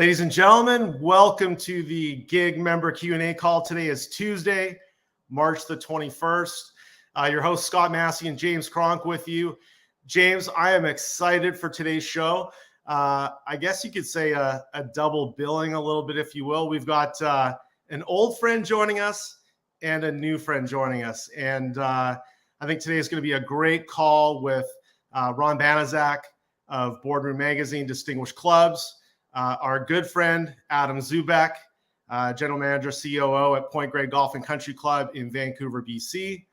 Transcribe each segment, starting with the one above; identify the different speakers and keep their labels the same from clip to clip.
Speaker 1: Ladies and gentlemen, welcome to the Gig Member Q&A call. Today is Tuesday, March the 21st. Your host, Scott Massey and James Cronk with you. James, I am excited for today's show. I guess you could say a double billing a little bit, if you will. We've got an old friend joining us and a new friend joining us. And I think today is going to be a great call with Ron Banaszak of BoardRoom Magazine, Distinguished Clubs. Our good friend, Adam Zubek, General Manager, COO at Point Grey Golf and Country Club in Vancouver, BC.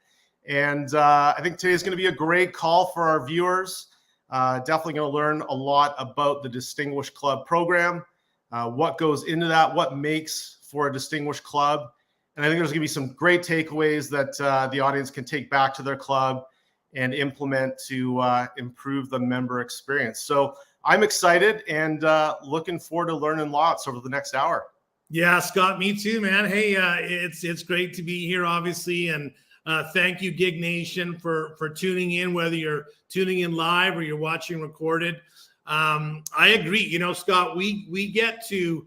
Speaker 1: And I think today is going to be a great call for our viewers. Definitely going to learn a lot about the Distinguished Club program, what goes into that, what makes for a Distinguished Club. And I think there's going to be some great takeaways that the audience can take back to their club and implement to improve the member experience. So I'm excited and looking forward to learning lots over the next hour.
Speaker 2: Yeah, Scott, me too, man. Hey, it's great to be here, obviously, and thank you, Gig Nation, for tuning in, whether you're tuning in live or you're watching recorded. I agree. You know, Scott, we get to,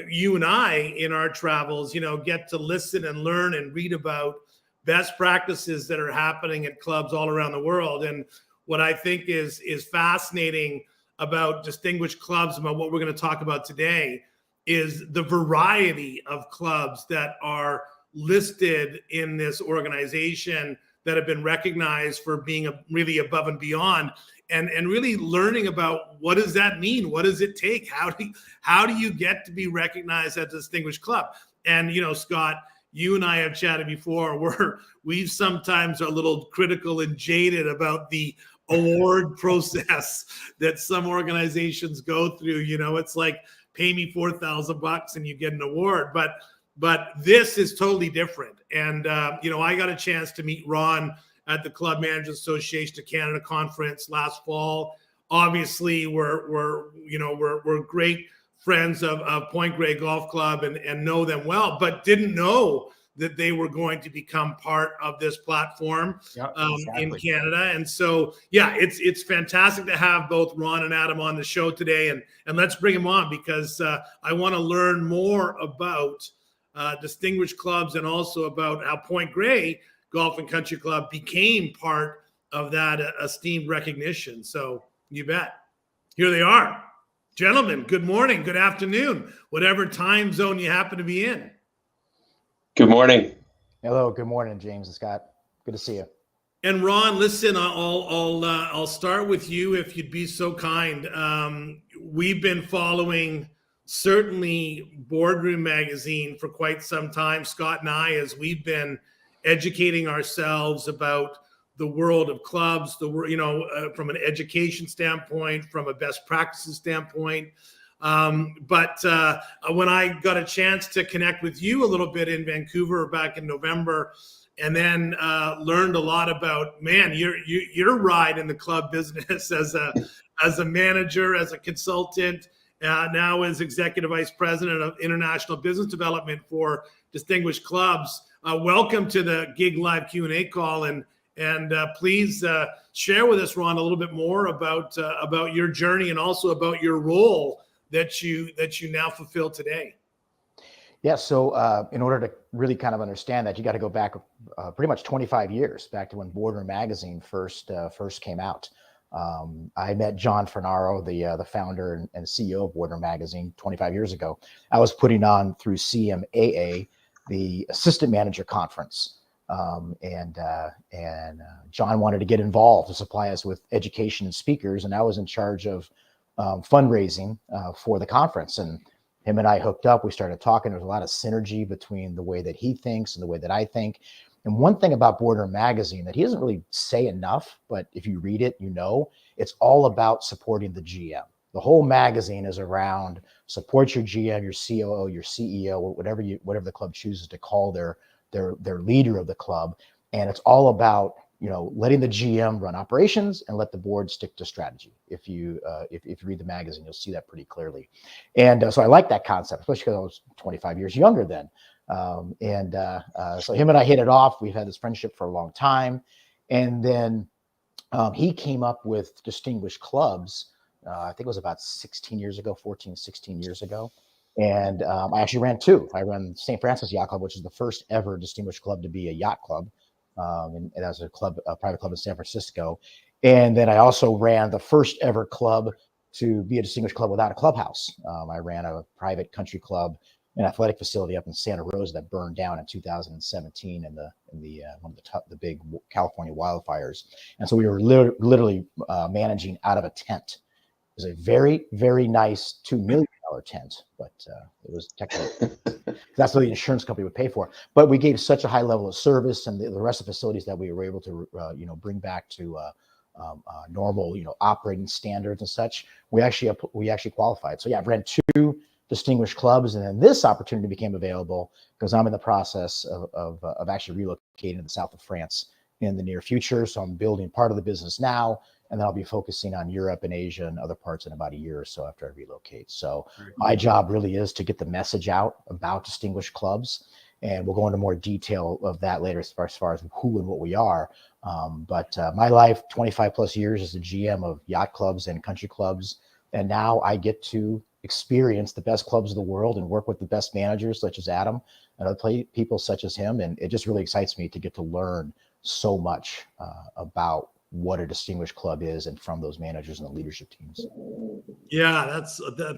Speaker 2: you and I in our travels, get to listen and learn and read about best practices that are happening at clubs all around the world. And what I think is fascinating about Distinguished Clubs, about what we're going to talk about today, is the variety of clubs that are listed in this organization that have been recognized for being really above and beyond, and really learning about what does that mean? What does it take? How do you get to be recognized as a Distinguished Club? And, Scott, you and I have chatted before, we sometimes are a little critical and jaded about the award process that some organizations go through. It's like, pay me $4,000 and you get an award, but this is totally different. And I got a chance to meet Ron at the Club Managers Association of Canada conference last fall. Obviously, we're great friends of Point Grey Golf Club and know them well, but didn't know that they were going to become part of this platform in Canada. And so, yeah, it's fantastic to have both Ron and Adam on the show today. And let's bring them on because I want to learn more about Distinguished Clubs and also about how Point Grey Golf and Country Club became part of that esteemed recognition. So you bet. Here they are. Gentlemen, good morning, good afternoon, whatever time zone you happen to be in.
Speaker 3: Good morning.
Speaker 4: Hello. Good morning, James and Scott. Good to see you.
Speaker 2: And Ron, listen, I'll start with you if you'd be so kind. We've been following certainly BoardRoom Magazine for quite some time, Scott and I, as we've been educating ourselves about the world of clubs, from an education standpoint, from a best practices standpoint. But when I got a chance to connect with you a little bit in Vancouver back in November, and then learned a lot about, man, your ride in the club business as a manager, as a consultant, now as executive vice president of international business development for Distinguished Clubs. Welcome to the Gig Live Q&A call, and please share with us, Ron, a little bit more about your journey and also about your role that you now fulfill today.
Speaker 4: Yeah, so in order to really kind of understand that, you got to go back pretty much 25 years, back to when BoardRoom Magazine first came out. I met John Fernaro, the founder and CEO of BoardRoom Magazine 25 years ago. I was putting on through CMAA the Assistant Manager Conference. And John wanted to get involved to supply us with education and speakers, and I was in charge of fundraising for the conference. And him and I hooked up. We started talking. There's a lot of synergy between the way that he thinks and the way that I think. And one thing about BoardRoom Magazine that he doesn't really say enough, but if you read it, it's all about supporting the GM. The whole magazine is around support your GM, your COO, your CEO, whatever the club chooses to call their leader of the club. And it's all about, letting the GM run operations and let the board stick to strategy. If you read the magazine, you'll see that pretty clearly. And so I like that concept, especially because I was 25 years younger then. So him and I hit it off. We've had this friendship for a long time. And then he came up with Distinguished Clubs. I think it was about 16 years ago, 14, 16 years ago. And I actually ran two. I ran St. Francis Yacht Club, which is the first ever distinguished club to be a yacht club. And that was a private club in San Francisco. And then I also ran the first ever club to be a distinguished club without a clubhouse. I ran a private country club, an athletic facility up in Santa Rosa that burned down in 2017 in the one of the big California wildfires. And so we were literally managing out of a tent. It was a very, very nice $2 million tent, but it was technically that's what the insurance company would pay for. But we gave such a high level of service, and the rest of the facilities that we were able to bring back to normal operating standards and such. We actually qualified. So yeah, I've ran two distinguished clubs, and then this opportunity became available because I'm in the process of actually relocating to the south of France in the near future. So I'm building part of the business now, and then I'll be focusing on Europe and Asia and other parts in about a year or so after I relocate. So my job really is to get the message out about distinguished clubs, and we'll go into more detail of that later as far as who and what we are. But my life, 25 plus years as a GM of yacht clubs and country clubs, and now I get to experience the best clubs of the world and work with the best managers such as Adam and other people such as him. And it just really excites me to get to learn so much about what a distinguished club is and from those managers and the leadership teams.
Speaker 2: Yeah,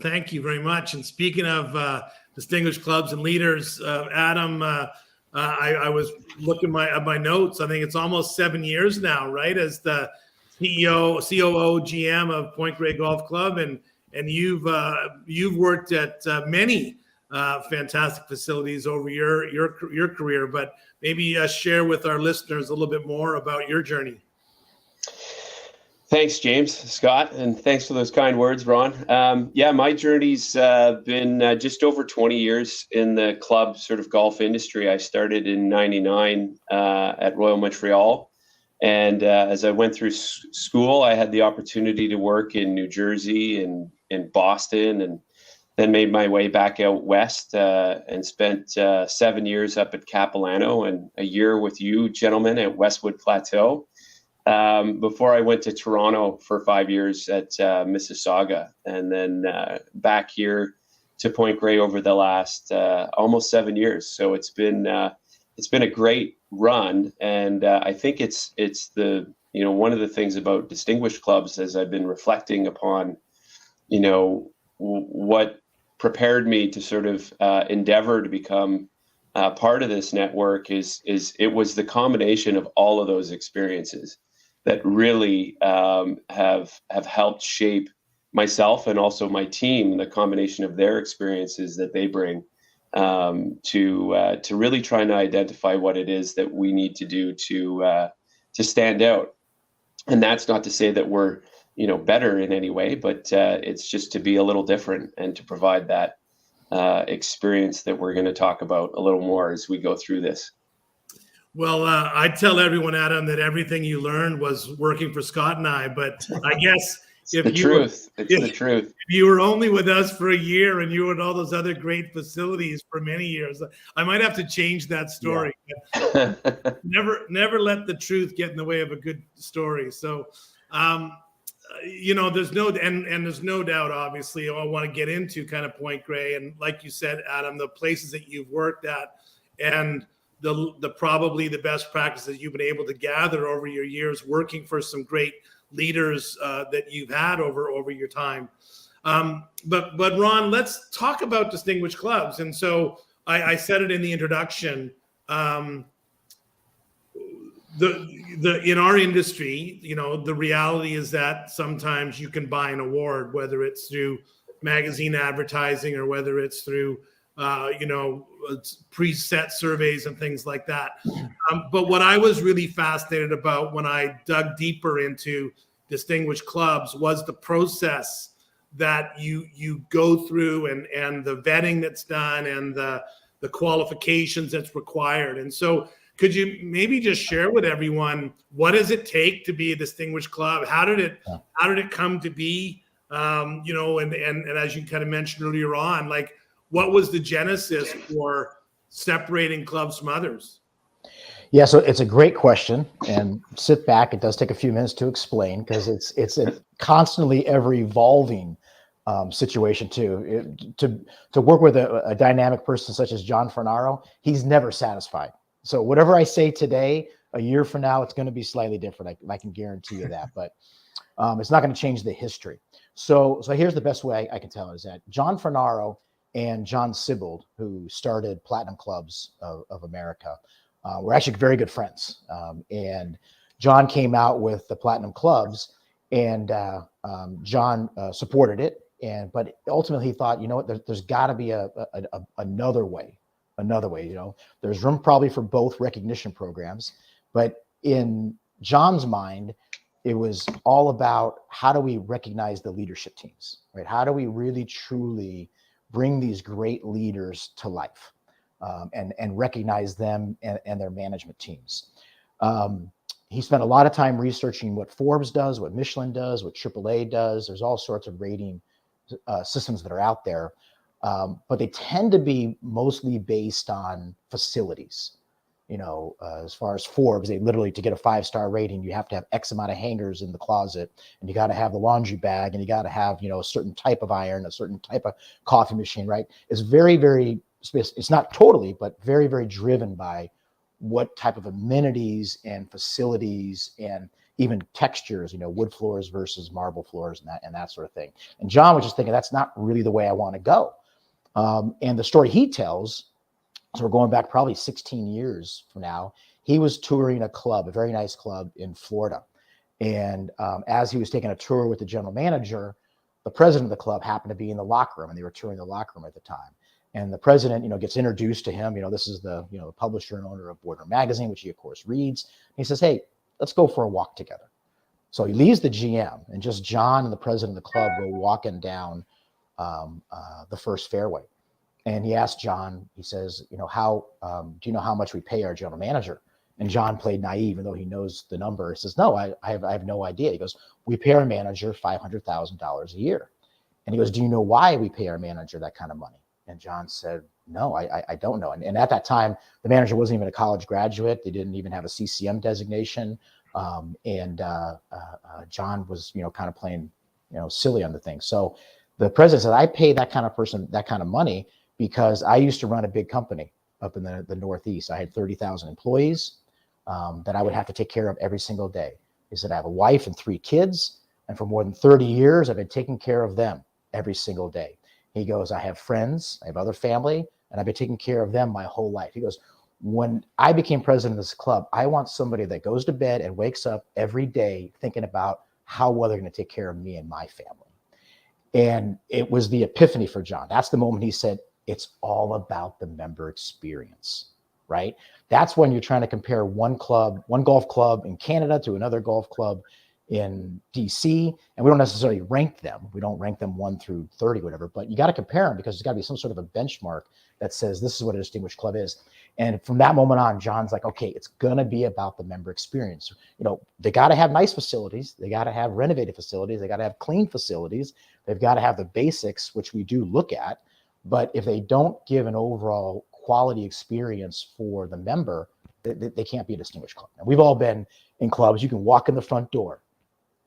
Speaker 2: thank you very much. And speaking of distinguished clubs and leaders, Adam, I was looking at my notes. I think it's almost 7 years now, right, as the CEO, COO, GM of Point Grey Golf Club, and you've worked at many fantastic facilities over your career. But maybe share with our listeners a little bit more about your journey.
Speaker 3: Thanks, James, Scott, and thanks for those kind words, Ron. Yeah, my journey's been just over 20 years in the club sort of golf industry. I started in '99 at Royal Montreal. And as I went through school, I had the opportunity to work in New Jersey and in Boston, and then made my way back out west and spent 7 years up at Capilano and a year with you gentlemen at Westwood Plateau. Before I went to Toronto for 5 years at Mississauga, and then back here to Point Grey over the last almost 7 years. So it's been a great run, and I think it's the one of the things about distinguished clubs, as I've been reflecting upon, what prepared me to sort of endeavor to become part of this network is it was the combination of all of those experiences that really have helped shape myself and also my team, the combination of their experiences that they bring to really trying to identify what it is that we need to do to stand out. And that's not to say that we're better in any way, but it's just to be a little different and to provide that experience that we're going to talk about a little more as we go through this.
Speaker 2: Well, I tell everyone, Adam, that everything you learned was working for Scott and I. But I guess if you were only with us for a year and you were at all those other great facilities for many years, I might have to change that story. Yeah. Never let the truth get in the way of a good story. So, there's no doubt, obviously, I want to get into kind of Point Grey. And like you said, Adam, the places that you've worked at and the probably the best practices you've been able to gather over your years working for some great leaders that you've had over your time. But Ron, let's talk about distinguished clubs. And so I said it in the introduction. In our industry, the reality is that sometimes you can buy an award, whether it's through magazine advertising or whether it's through preset surveys and things like that. But what I was really fascinated about when I dug deeper into distinguished clubs was the process that you go through and the vetting that's done and the qualifications that's required. And so could you maybe just share with everyone, what does it take to be a distinguished club? How did it come to be? And as you kind of mentioned earlier on, like, what was the genesis for separating clubs from others?
Speaker 4: Yeah, so it's a great question, and sit back. It does take a few minutes to explain because it's a constantly ever evolving situation too. To work with a dynamic person such as John Fornaro, he's never satisfied. So whatever I say today, a year from now, it's going to be slightly different. I can guarantee you that, but it's not going to change the history. So here's the best way I can tell it is that John Fornaro and John Sibbald, who started Platinum Clubs of America, were actually very good friends. And John came out with the Platinum Clubs, and John supported it. But ultimately he thought, you know what, there's got to be another way. You know, there's room probably for both recognition programs, but in John's mind, it was all about how do we recognize the leadership teams, right? How do we really truly bring these great leaders to life, and recognize them and their management teams. He spent a lot of time researching what Forbes does, what Michelin does, what AAA does. There's all sorts of rating systems that are out there, but they tend to be mostly based on facilities. You know, as far as Forbes, they literally, to get a 5-star rating, you have to have X amount of hangers in the closet, and you got to have the laundry bag, and you got to have, you know, a certain type of iron, a certain type of coffee machine, right? It's very, it's not totally, but very, very driven by what type of amenities and facilities and even textures, you know, wood floors versus marble floors and that sort of thing. And John was just thinking, that's not really the way I want to go. And the story he tells, so we're going back probably 16 years from now, he was touring a club, a very nice club in Florida. And as he was taking a tour with the general manager, the president of the club happened to be in the locker room, and they were touring the locker room at the time. And the president, you know, gets introduced to him. You know, this is the publisher and owner of BoardRoom magazine, which he of course reads. He says, "Hey, let's go for a walk together." So he leaves the GM, and just John and the president of the club go walking down the first fairway. And he asked John, he says, you know, do you know how much we pay our general manager? And John played naive, even though he knows the number. He says, no, I have no idea. He goes, we pay our manager $500,000 a year. And he goes, do you know why we pay our manager that kind of money? And John said, no, I don't know. And at that time, the manager wasn't even a college graduate. They didn't even have a CCM designation. John was, you know, kind of playing, you know, silly on the thing. So the president said, I pay that kind of person that kind of money because I used to run a big company up in the Northeast. I had 30,000 employees that I would have to take care of every single day. He said, I have a wife and 3 kids, and for more than 30 years, I've been taking care of them every single day. He goes, I have friends, I have other family, and I've been taking care of them my whole life. He goes, when I became president of this club, I want somebody that goes to bed and wakes up every day thinking about how well they're going to take care of me and my family. And it was the epiphany for John. That's the moment he said, it's all about the member experience, right? That's when you're trying to compare one golf club in Canada to another golf club in DC, and we don't necessarily rank them. We don't rank them 1 through 30, whatever, but you got to compare them because there's got to be some sort of a benchmark that says this is what a distinguished club is. And from that moment on, John's like, okay, it's going to be about the member experience. You know, they got to have nice facilities. They got to have renovated facilities. They got to have clean facilities. They've got to have the basics, which we do look at. But if they don't give an overall quality experience for the member, they can't be a distinguished club. And we've all been in clubs. You can walk in the front door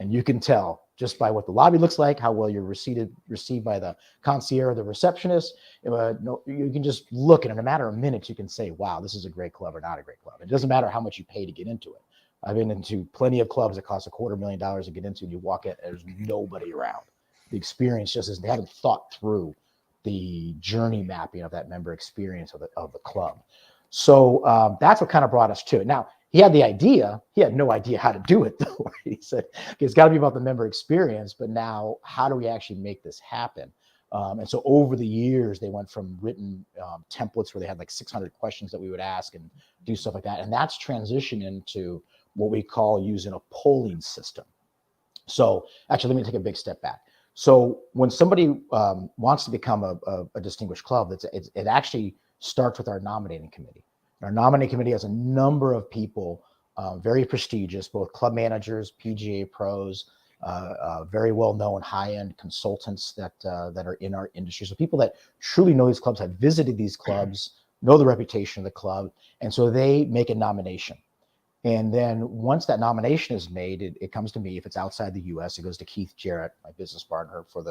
Speaker 4: and you can tell just by what the lobby looks like, how well you're received by the concierge or the receptionist. You can just look, and in a matter of minutes, you can say, wow, this is a great club or not a great club. It doesn't matter how much you pay to get into it. I've been into plenty of clubs that cost $250,000 to get into, and you walk in, and there's nobody around. The experience just isn't, they haven't thought through the journey mapping of that member experience of the club. So that's what kind of brought us to it. Now, he had the idea. He had no idea how to do it, though. He said, it's got to be about the member experience, but now how do we actually make this happen? And so over the years, they went from written templates where they had like 600 questions that we would ask and do stuff like that. And that's transitioned into what we call using a polling system. So actually, let me take a big step back. So when somebody wants to become a distinguished club, it actually starts with our nominating committee. Our nominating committee has a number of people, very prestigious, both club managers, PGA pros, very well-known high-end consultants that are in our industry. So people that truly know these clubs, have visited these clubs, know the reputation of the club, and so they make a nomination. And then once that nomination is made, it comes to me. If it's outside the U.S., it goes to Keith Jarrett, my business partner for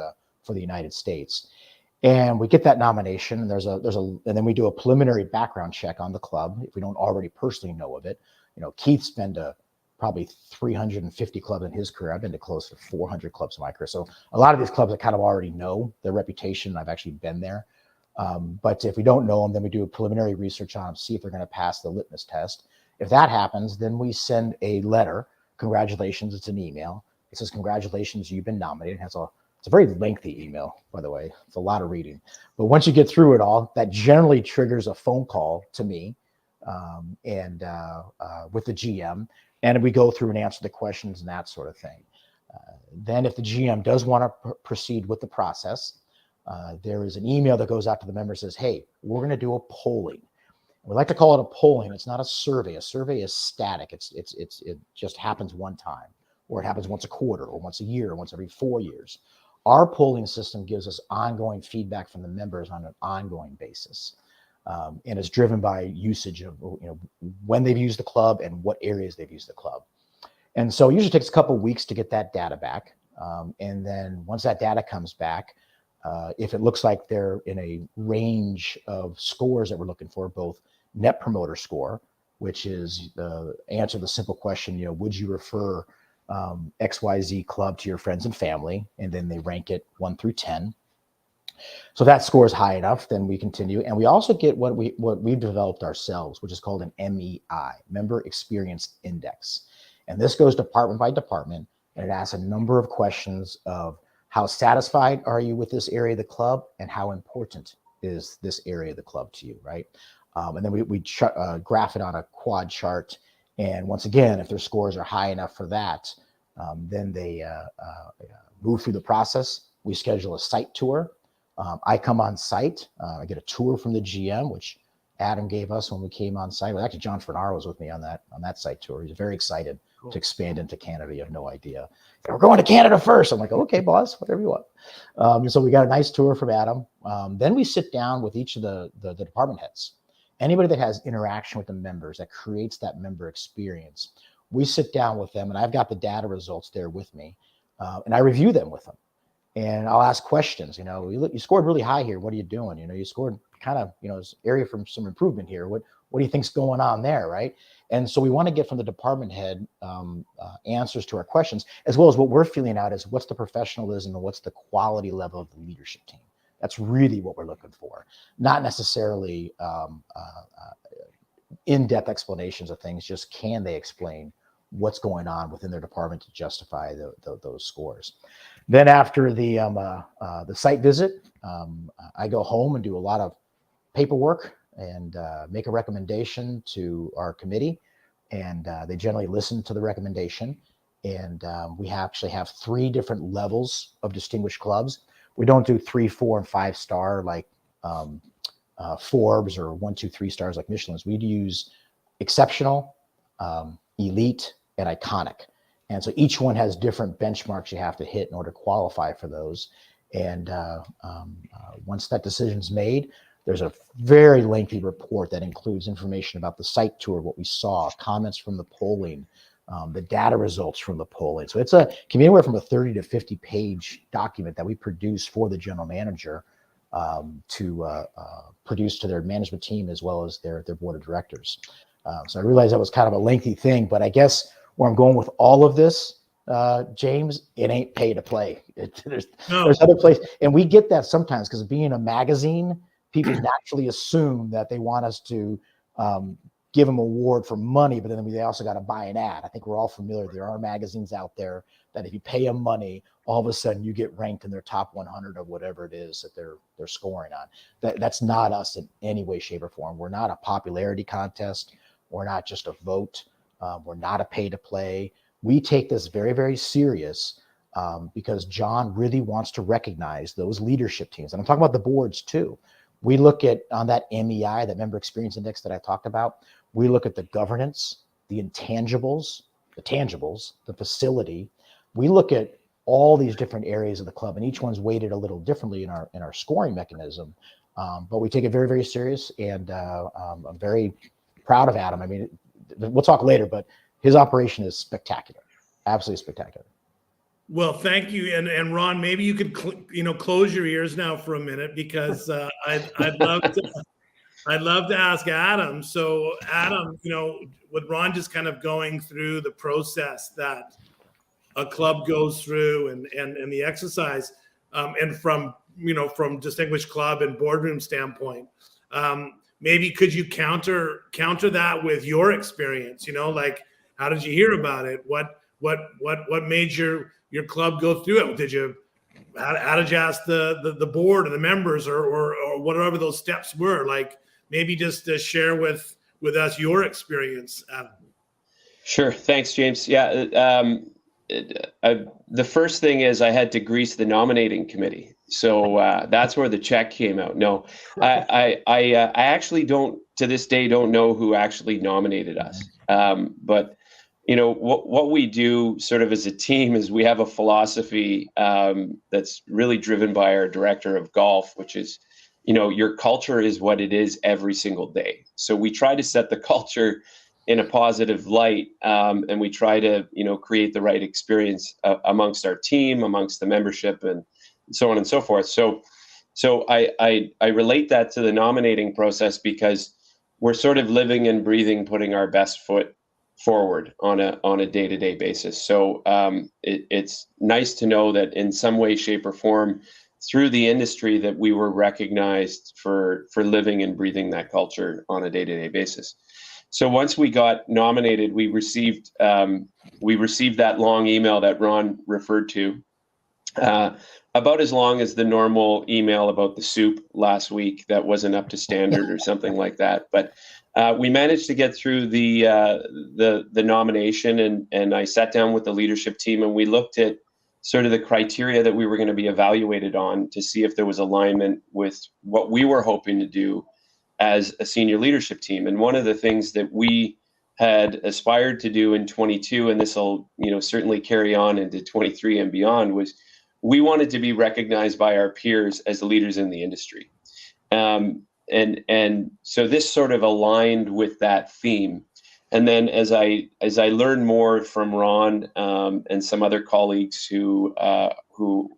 Speaker 4: for the United States. And we get that nomination, and and then we do a preliminary background check on the club if we don't already personally know of it. Keith's been to probably 350 clubs in his career. I've been to close to 400 clubs in my career. So a lot of these clubs I kind of already know their reputation. I've actually been there. But if we don't know them, then we do a preliminary research on them, see if they're going to pass the litmus test. If that happens, then we send a letter. Congratulations, it's an email. It says, congratulations, you've been nominated. It's a very lengthy email, by the way. It's a lot of reading. But once you get through it all, that generally triggers a phone call to me with the GM. And we go through and answer the questions and that sort of thing. Then if the GM does want to proceed with the process, there is an email that goes out to the members that says, hey, we're going to do a polling. We like to call it a polling. It's not a survey. A survey is static. It just happens one time, or it happens once a quarter, or once a year, or once every 4 years. Our polling system gives us ongoing feedback from the members on an ongoing basis. And it's driven by usage of when they've used the club and what areas they've used the club. And so it usually takes a couple of weeks to get that data back. And then once that data comes back, if it looks like they're in a range of scores that we're looking for, both net promoter score, which is answer the simple question, would you refer XYZ club to your friends and family? And then they rank it 1 through 10. So that score is high enough, then we continue. And we also get what we've developed ourselves, which is called an MEI, Member Experience Index. And this goes department by department, and it asks a number of questions of how satisfied are you with this area of the club, and how important is this area of the club to you, right? And then we graph it on a quad chart. And once again, if their scores are high enough for that, then they move through the process. We schedule a site tour. I come on site. I get a tour from the GM, which Adam gave us when we came on site. Well, actually, John Fernaro was with me on that site tour. He's very excited to expand into Canada. You have no idea. We're going to Canada first. I'm like, okay, boss, whatever you want. So we got a nice tour from Adam. Then we sit down with each of the department heads. Anybody that has interaction with the members, that creates that member experience. We sit down with them, and I've got the data results there with me, and I review them with them. And I'll ask questions. You scored really high here. What are you doing? You scored kind of, this area from some improvement here. What do you think's going on there, right? And so we want to get from the department head answers to our questions, as well as what we're feeling out is what's the professionalism and what's the quality level of the leadership team. That's really what we're looking for, not necessarily in-depth explanations of things. Just can they explain what's going on within their department to justify those scores. Then after the site visit, I go home and do a lot of paperwork and make a recommendation to our committee, and they generally listen to the recommendation. And we actually have 3 different levels of distinguished clubs. We don't do 3, 4, and 5 star like Forbes, or 1, 2, 3 stars like Michelin's. We use exceptional, elite, and iconic. And so each one has different benchmarks you have to hit in order to qualify for those. And once that decision's made, there's a very lengthy report that includes information about the site tour, what we saw, comments from the polling, the data results from the polling. So it can be anywhere from a 30 to 50 page document that we produce for the general manager to produce to their management team as well as their board of directors. So I realized that was kind of a lengthy thing, but I guess where I'm going with all of this, James, it ain't pay to play. There's other places, and we get that sometimes because being a magazine, people naturally assume that they want us to give them an award for money, but then they also got to buy an ad. I think we're all familiar. There are magazines out there that if you pay them money, all of a sudden you get ranked in their top 100 of whatever it is that they're scoring on. That's not us in any way, shape, or form. We're not a popularity contest. We're not just a vote. We're not a pay to play. We take this very, very serious because John really wants to recognize those leadership teams. And I'm talking about the boards too. We look at on that MEI, that member experience index that I talked about, we look at the governance, the intangibles, the tangibles, the facility. We look at all these different areas of the club, and each one's weighted a little differently in our scoring mechanism. But we take it very, very serious, and I'm very proud of Adam. I mean, we'll talk later, but his operation is spectacular, absolutely spectacular.
Speaker 2: Well, thank you, and Ron, maybe you could close your ears now for a minute, because I'd love to ask Adam. So Adam, with Ron just kind of going through the process that a club goes through and the exercise, and from Distinguished Club and BoardRoom standpoint, maybe could you counter that with your experience? Like, how did you hear about it? What made your club go through it? How did you ask the board and the members, or whatever those steps were? Like, maybe just to share with us your experience, Adam.
Speaker 3: Sure. Thanks, James. Yeah. The first thing is I had to grease the nominating committee. So that's where the check came out. No, I actually don't, to this day, don't know who actually nominated us. But what we do sort of as a team is we have a philosophy that's really driven by our director of golf, which is, your culture is what it is every single day. So we try to set the culture in a positive light, and we try to, create the right experience amongst our team, amongst the membership, and so on and so forth. So I relate that to the nominating process, because we're sort of living and breathing, putting our best foot forward on a day-to-day basis. So it's nice to know that in some way, shape, or form through the industry that we were recognized for living and breathing that culture on a day-to-day basis. So once we got nominated, we received that long email that Ron referred to, about as long as the normal email about the soup last week that wasn't up to standard or something like that. But we managed to get through the nomination, and I sat down with the leadership team, and we looked at sort of the criteria that we were going to be evaluated on to see if there was alignment with what we were hoping to do as a senior leadership team. And one of the things that we had aspired to do in 22, and this will, certainly carry on into 23 and beyond, was we wanted to be recognized by our peers as leaders in the industry. And so this sort of aligned with that theme. And then as I learned more from Ron and some other colleagues who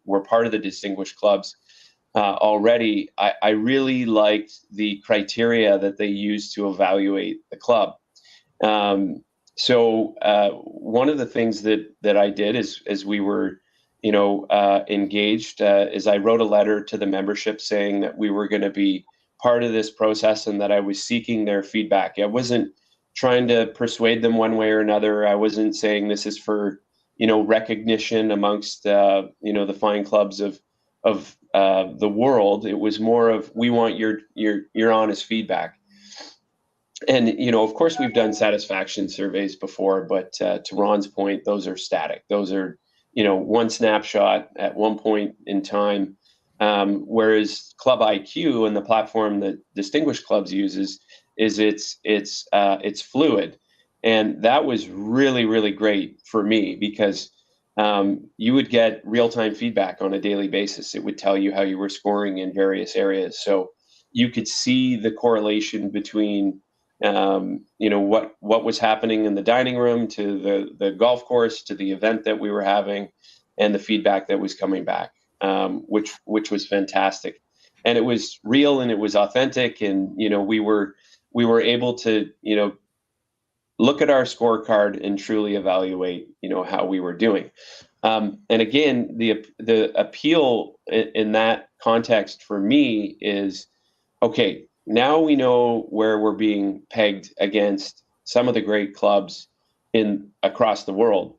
Speaker 3: were part of the Distinguished Clubs already, I really liked the criteria that they used to evaluate the club. So one of the things that I did as we were, engaged, is I wrote a letter to the membership saying that we were going to be part of this process and that I was seeking their feedback. I wasn't trying to persuade them one way or another. I wasn't saying this is for, recognition amongst, the fine clubs of the world. It was more of, we want your honest feedback. And, of course, we've done satisfaction surveys before, but to Ron's point, those are static. Those are, one snapshot at one point in time. Whereas Club IQ and the platform that Distinguished Clubs uses is it's fluid. And that was really, really great for me, because you would get real-time feedback on a daily basis. It would tell you how you were scoring in various areas. So you could see the correlation between, what was happening in the dining room to the golf course, to the event that we were having, and the feedback that was coming back, which was fantastic. And it was real and it was authentic. And, we were able to, look at our scorecard and truly evaluate, how we were doing. And again, the appeal in that context for me is, okay, now we know where we're being pegged against some of the great clubs across the world.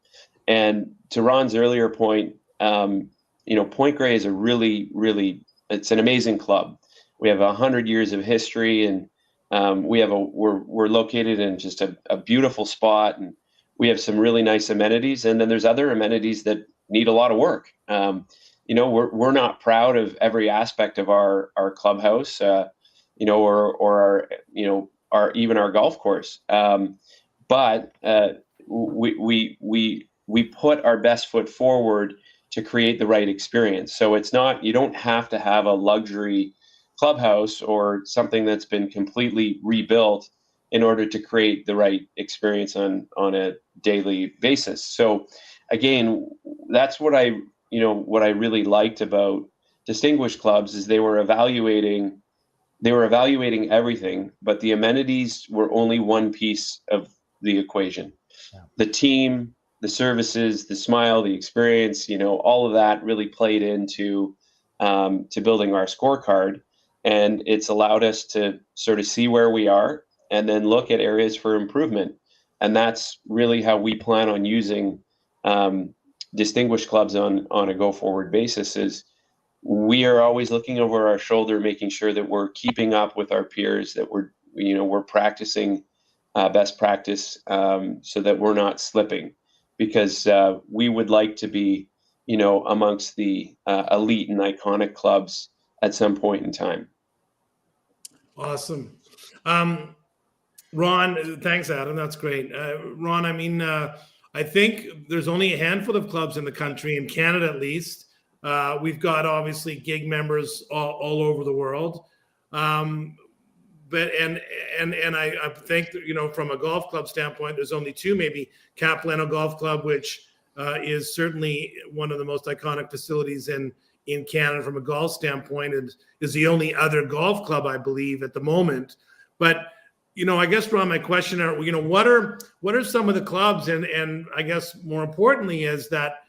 Speaker 3: And to Ron's earlier point, Point Grey is a really, really, it's an amazing club. We have 100 years of history, and we're located in just a beautiful spot, and we have some really nice amenities. And then there's other amenities that need a lot of work. We're not proud of every aspect of our clubhouse, or our even our golf course. But we put our best foot forward to create the right experience. So it's not, you don't have to have a luxury clubhouse or something that's been completely rebuilt in order to create the right experience on a daily basis. So again, that's what I really liked about distinguished clubs is they were evaluating everything, but the amenities were only one piece of the equation.
Speaker 4: Yeah.
Speaker 3: The team, the services, the smile, the experience, all of that really played into to building our scorecard, and it's allowed us to sort of see where we are and then look at areas for improvement. And that's really how we plan on using distinguished clubs on a go forward basis. Is we are always looking over our shoulder, making sure that we're keeping up with our peers, that we're practicing best practice, so that we're not slipping, because we would like to be, amongst the elite and iconic clubs at some point in time.
Speaker 2: Awesome. Ron, thanks, Adam. That's great. Ron, I mean, I think there's only a handful of clubs in the country, in Canada at least. We've got obviously gig members all over the world. But I think, from a golf club standpoint, there's only two, maybe Capilano Golf Club, which is certainly one of the most iconic facilities in Canada from a golf standpoint, and is the only other golf club, I believe, at the moment. But I guess, Ron, my question are, what are some of the clubs, and I guess more importantly is that,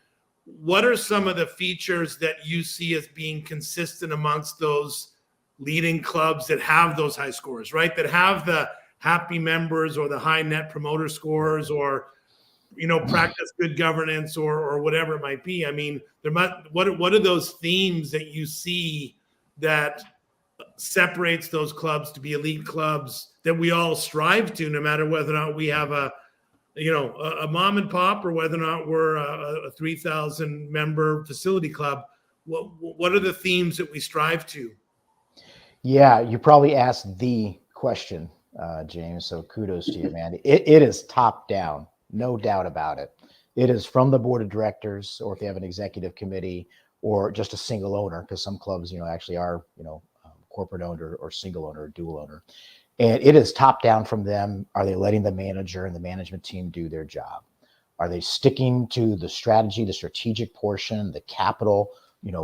Speaker 2: what are some of the features that you see as being consistent amongst those leading clubs that have those high scores, right? That have the happy members or the high net promoter scores, or, practice good governance, or whatever it might be. I mean, what are those themes that you see that separates those clubs to be elite clubs that we all strive to, no matter whether or not we have a mom and pop, or whether or not we're a 3,000 member facility club? What are the themes that we strive to?
Speaker 4: Yeah, you probably asked the question, James. So kudos to you, man. It is top down, no doubt about it. It is from the board of directors, or if they have an executive committee, or just a single owner, because some clubs, actually are, corporate owned or single owner or dual owner. And it is top down from them. Are they letting the manager and the management team do their job? Are they sticking to the strategy, the strategic portion, the capital,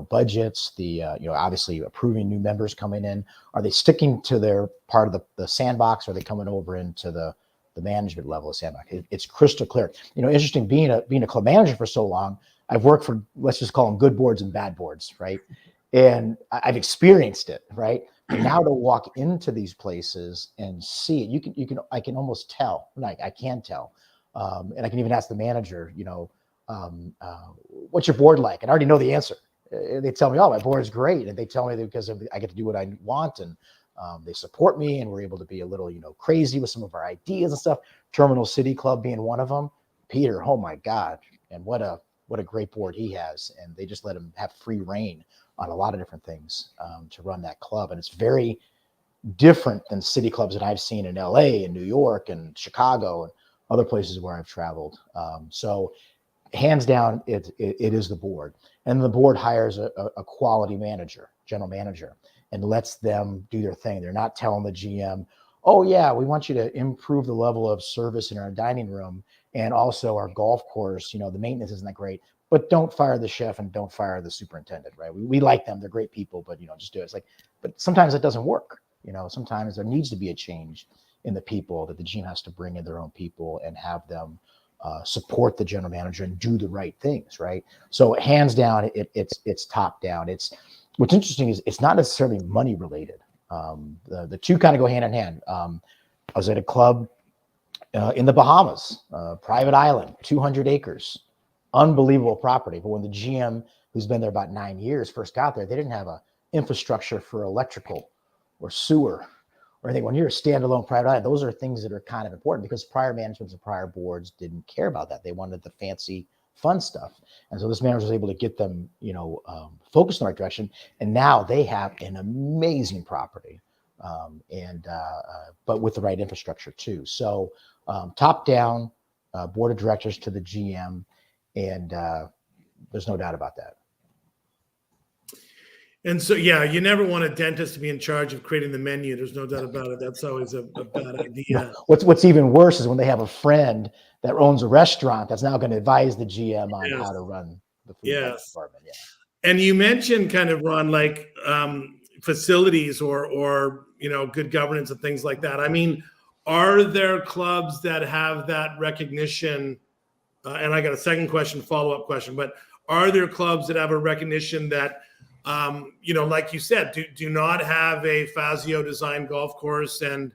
Speaker 4: budgets, the, obviously approving new members coming in? Are they sticking to their part of the sandbox? Or are they coming over into the management level of sandbox? It's crystal clear. Interesting, being a club manager for so long, I've worked for, let's just call them good boards and bad boards, right? And I've experienced it, right? And now to walk into these places and see it, I can almost tell, like I can tell. And I can even ask the manager, what's your board like? And I already know the answer. They tell me, oh, my board is great. And they tell me that because I get to do what I want, and they support me, and we're able to be a little, crazy with some of our ideas and stuff. Terminal City Club being one of them. Peter, oh my God. And what a great board he has. And they just let him have free reign on a lot of different things to run that club. And it's very different than city clubs that I've seen in LA and New York and Chicago and other places where I've traveled. So hands down, it is the board. And the board hires a quality manager, general manager, and lets them do their thing. They're not telling the GM, oh yeah, we want you to improve the level of service in our dining room, and also our golf course, the maintenance isn't that great, but don't fire the chef and don't fire the superintendent, right? We like them, they're great people, but just do it. It's like, but sometimes it doesn't work. Sometimes there needs to be a change in the people, that the GM has to bring in their own people and have them support the general manager and do the right things, right? So hands down, it's top down. What's interesting is it's not necessarily money related. The two kind of go hand in hand. I was at a club in the Bahamas, private island, 200 acres, unbelievable property. But when the GM, who's been there about 9 years, first got there, they didn't have a infrastructure for electrical or sewer or anything. When you're a standalone private island, those are things that are kind of important, because prior managements and prior boards didn't care about that. They wanted the fancy, fun stuff. And so this manager was able to get them, focused in the right direction. And now they have an amazing property, but with the right infrastructure too. So top down, board of directors to the GM, and there's no doubt about that.
Speaker 2: And so, yeah, you never want a dentist to be in charge of creating the menu. There's no doubt about it. That's always a bad idea.
Speaker 4: What's even worse is when they have a friend that owns a restaurant that's now going to advise the GM on
Speaker 2: Yes.
Speaker 4: how to run the food
Speaker 2: Yes.
Speaker 4: department. Yeah.
Speaker 2: And you mentioned kind of, Ron, like facilities or good governance and things like that. I mean, are there clubs that have that recognition? And I got a second question, follow-up question, but are there clubs that have a recognition that, like you said, do not have a Fazio designed golf course and,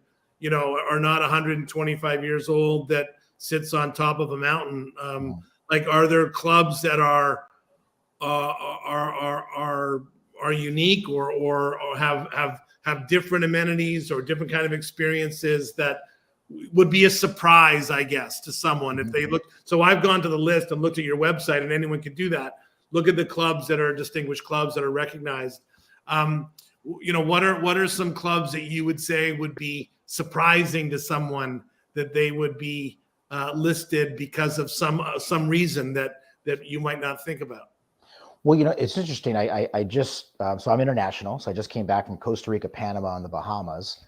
Speaker 2: are not 125 years old that sits on top of a mountain? Like, are there clubs that are unique or have different amenities or different kind of experiences that would be a surprise, I guess, to someone if they look? So I've gone to the list and looked at your website, and anyone can do that. Look at the clubs that are distinguished clubs that are recognized. What are some clubs that you would say would be surprising to someone that they would be listed because of some reason that you might not think about?
Speaker 4: Well, it's interesting. I just, so I'm international. So I just came back from Costa Rica, Panama, and the Bahamas,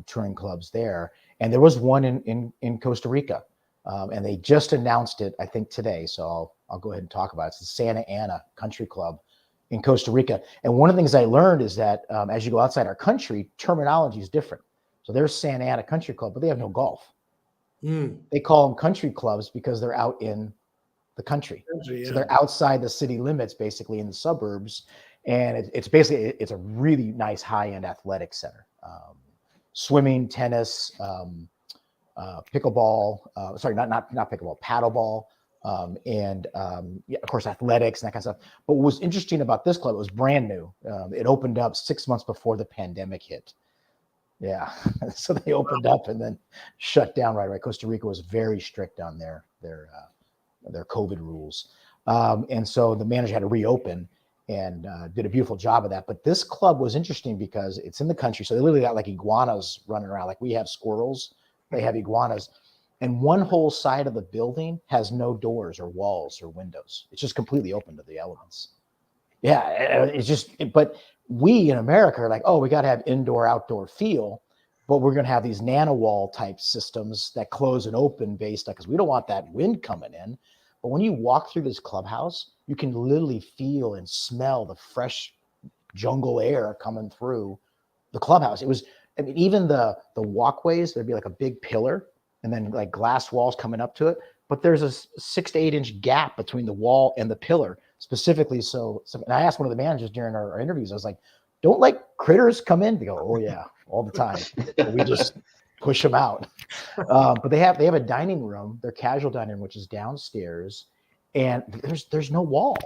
Speaker 4: touring clubs there. And there was one in Costa Rica. And they just announced it, I think, today. So I'll go ahead and talk about it. It's the Santa Ana Country Club in Costa Rica. And one of the things I learned is that as you go outside our country, terminology is different. So there's Santa Ana Country Club, but they have no golf. They call them country clubs because they're out in the country. So they're outside the city limits, basically in the suburbs. And it's basically, it's a really nice high-end athletic center. Swimming, tennis, pickleball, not pickleball, paddleball, and of course, athletics and that kind of stuff. But what was interesting about this club, it was brand new. It opened up 6 months before the pandemic hit. Yeah. So they opened up and then shut down right away. Costa Rica was very strict on their COVID rules. And so the manager had to reopen and did a beautiful job of that. But this club was interesting because it's in the country. So they literally got like iguanas running around. Like we have squirrels, they have iguanas. And one whole side of the building has no doors or walls or windows. It's just completely open to the elements. Yeah, it's just, but we in America are like, oh, we got to have indoor, outdoor feel. But we're going to have these nano wall type systems that close and open based on, because we don't want that wind coming in. But when you walk through this clubhouse, you can literally feel and smell the fresh jungle air coming through the clubhouse. It was, I mean, even the walkways, there'd be like a big pillar and then like glass walls coming up to it. But there's a 6 to 8 inch gap between the wall and the pillar specifically. So and I asked one of the managers during our interviews, I was like, don't like critters come in? They go, oh yeah, all the time. So we just push them out. But they have a dining room, their casual dining room, which is downstairs, and there's no wall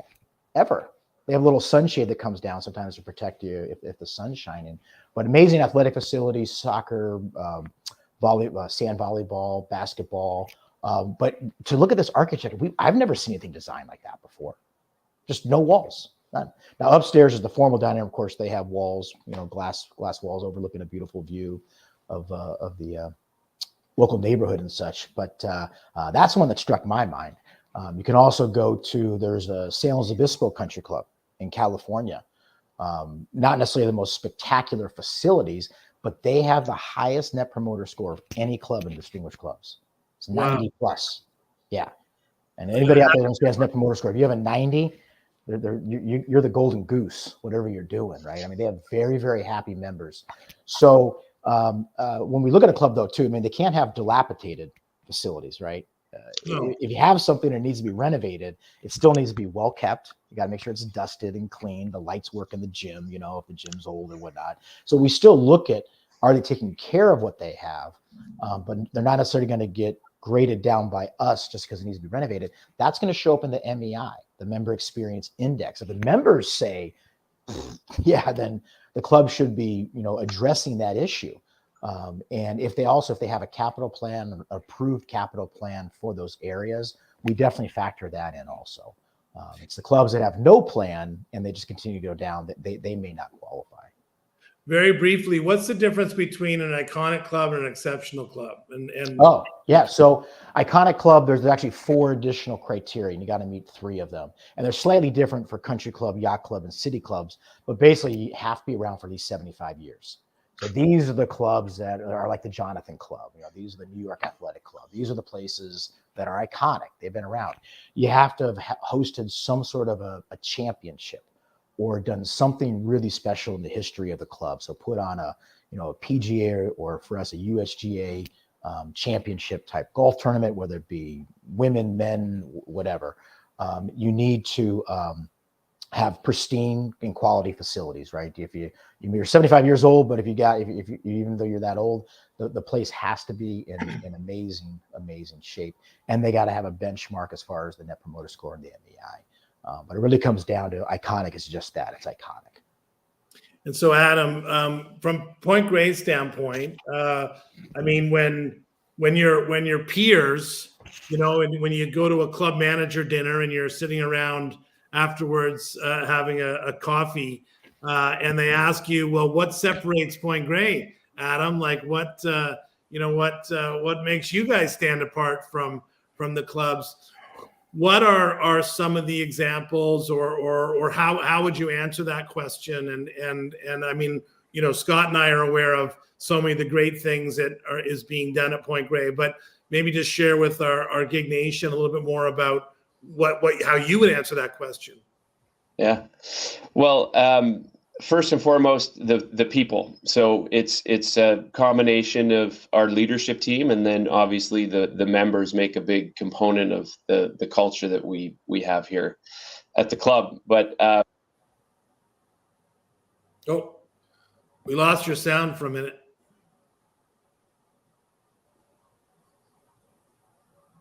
Speaker 4: ever. They have a little sunshade that comes down sometimes to protect you if the sun's shining. But amazing athletic facilities, soccer, sand volleyball, basketball. But to look at this architecture, I've never seen anything designed like that before. Just no walls. None. Now upstairs is the formal dining room. Of course, they have walls, glass walls overlooking a beautiful view of the local neighborhood and such. But that's one that struck my mind. You can also go to, there's a San Luis Obispo Country Club in California. Not necessarily the most spectacular facilities, but they have the highest net promoter score of any club in distinguished clubs. It's 90 plus. Yeah. And anybody out there that understands net promoter score, if you have a 90, you're the golden goose, whatever you're doing, right? I mean, they have very, very happy members. So when we look at a club, though, too, I mean, they can't have dilapidated facilities, right?
Speaker 2: No.
Speaker 4: If you have something that needs to be renovated, it still needs to be well kept. You got to make sure it's dusted and clean. The lights work in the gym, if the gym's old or whatnot. So we still look at, are they taking care of what they have? But they're not necessarily going to get graded down by us just because it needs to be renovated. That's going to show up in the MEI, the Member Experience Index. If the members say, yeah, then the club should be, addressing that issue. And if they have a capital plan, an approved capital plan for those areas, we definitely factor that in also. It's the clubs that have no plan and they just continue to go down that they may not qualify.
Speaker 2: very briefly, what's the difference between an iconic club and an exceptional club?
Speaker 4: Oh, yeah. So iconic club, there's actually 4 additional criteria, and you got to meet 3 of them. And they're slightly different for country club, yacht club, and city clubs. But basically, you have to be around for at least 75 years. So these are the clubs that are like the Jonathan Club. These are the New York Athletic Club. These are the places that are iconic. They've been around. You have to have hosted some sort of a championship or done something really special in the history of the club. So put on a PGA or for us a USGA championship type golf tournament, whether it be women, men, whatever. You need to have pristine and quality facilities, right? If you're 75 years old, but if you even though you're that old, the place has to be in amazing shape, and they got to have a benchmark as far as the Net Promoter Score and the MEI. But it really comes down to iconic. It's just that, it's iconic.
Speaker 2: And so, Adam, from Point Grey's standpoint, I mean, when your peers, and when you go to a club manager dinner and you're sitting around afterwards having a coffee, and they ask you, well, what separates Point Grey, Adam? Like what makes you guys stand apart from the clubs? What are some of the examples, or how would you answer that question? And I mean, Scott and I are aware of so many of the great things that is being done at Point Grey, but maybe just share with our Gig Nation a little bit more about how you would answer that question.
Speaker 3: Yeah. Well, first and foremost, the people. So it's a combination of our leadership team, and then obviously the members make a big component of the culture that we have here at the club. But
Speaker 2: we lost your sound for a minute.